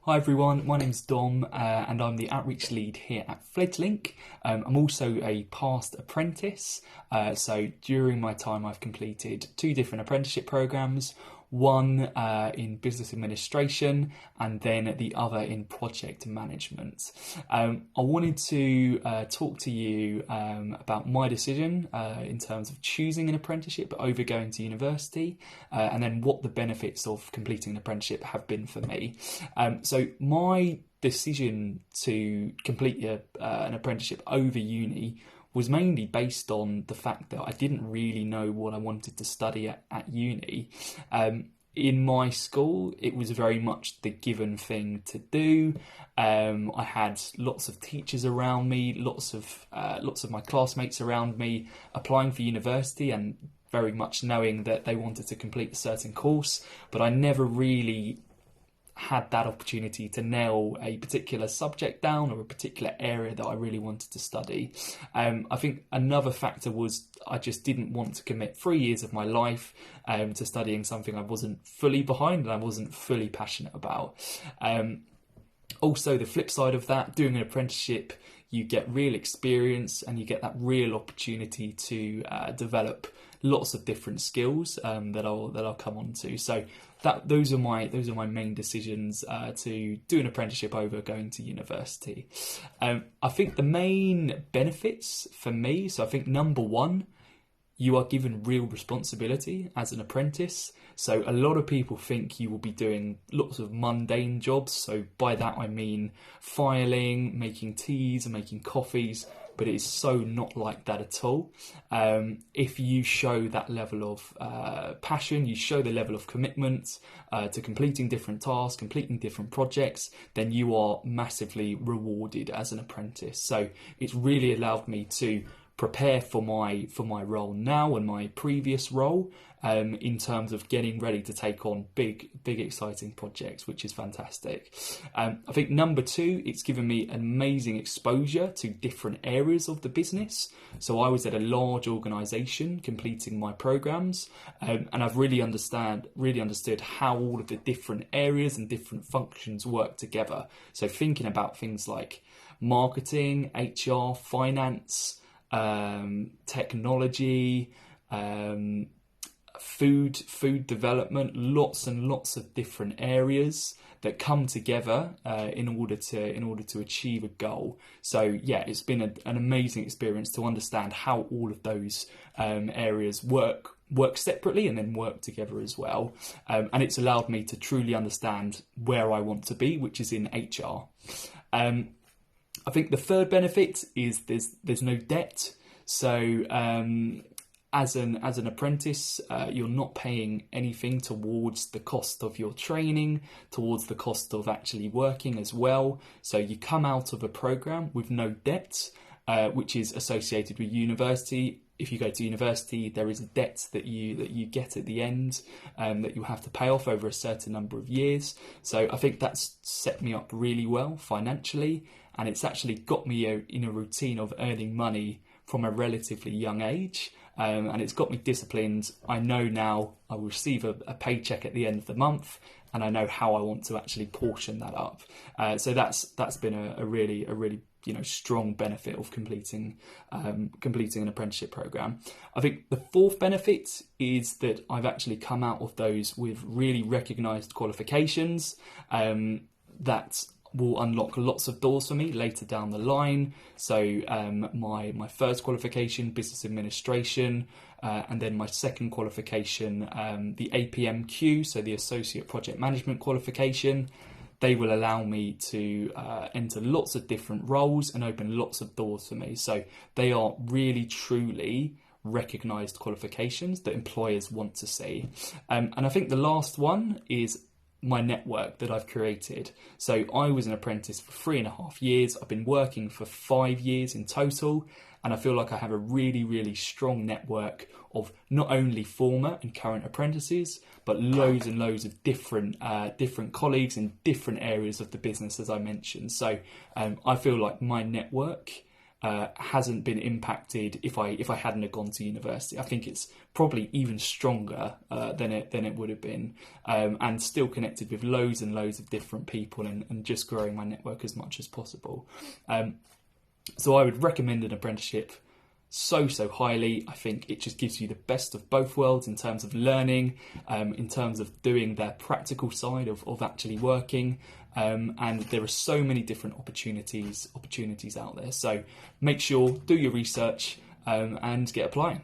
Hi everyone, my name's Dom and I'm the outreach lead here at Fledglink. I'm also a past apprentice, so during my time I've completed two different apprenticeship programs, one in business administration and then the other in project management. I wanted to talk to you about my decision in terms of choosing an apprenticeship over going to university, and then what the benefits of completing an apprenticeship have been for me. So my decision to complete an apprenticeship over uni was mainly based on the fact that I didn't really know what I wanted to study at uni. In my school, it was very much the given thing to do. I had lots of teachers around me, lots of my classmates around me applying for university and very much knowing that they wanted to complete a certain course, but I never really had that opportunity to nail a particular subject down or a particular area that I really wanted to study. I think another factor was I just didn't want to commit 3 years of my life to studying something I wasn't fully behind and I wasn't fully passionate about. Also, the flip side of that, doing an apprenticeship, you get real experience and you get that real opportunity to develop lots of different skills that I'll come on to. So those are my main decisions to do an apprenticeship over going to university. I think the main benefits for me, so I think number one, you are given real responsibility as an apprentice. So a lot of people think you will be doing lots of mundane jobs. So by that I mean filing, making teas and making coffees, but it is so not like that at all. If you show that level of passion, you show the level of commitment to completing different tasks, completing different projects, then you are massively rewarded as an apprentice. So it's really allowed me to prepare for my role now and my previous role in terms of getting ready to take on big exciting projects, which is fantastic. I think number two, it's given me amazing exposure to different areas of the business. So I was at a large organisation completing my programs, and I've really understood how all of the different areas and different functions work together. So thinking about things like marketing, HR, finance, technology, food development, lots and lots of different areas that come together in order to achieve a goal. So yeah, it's been an amazing experience to understand how all of those areas work separately and then work together as well. And it's allowed me to truly understand where I want to be, which is in HR. I think the third benefit is there's no debt. So as an apprentice, you're not paying anything towards the cost of your training, towards the cost of actually working as well. So you come out of a program with no debt, which is associated with university. If you go to university, there is a debt that you get at the end that you have to pay off over a certain number of years. So I think that's set me up really well financially, and it's actually got me in a routine of earning money from a relatively young age, and it's got me disciplined. I know now I will receive a paycheck at the end of the month, and I know how I want to actually portion that up. So that's been a really strong benefit of completing an apprenticeship program. I think the fourth benefit is that I've actually come out of those with really recognised qualifications that will unlock lots of doors for me later down the line. So my first qualification, business administration, and then my second qualification, the APMQ, so the Associate Project Management qualification. They will allow me to enter lots of different roles and open lots of doors for me. So they are really, truly recognised qualifications that employers want to see. And I think the last one is my network that I've created. So I was an apprentice for 3.5 years. I've been working for 5 years in total, and I feel like I have a really, really strong network of not only former and current apprentices, but loads and loads of different colleagues in different areas of the business, as I mentioned. So I feel like my network hasn't been impacted if I hadn't have gone to university. I think it's probably even stronger than it would have been, and still connected with loads and loads of different people, and just growing my network as much as possible. So I would recommend an apprenticeship so highly. I think it just gives you the best of both worlds in terms of learning, in terms of doing their practical side of actually working, and there are so many different opportunities out there. So make sure, do your research, and get applying.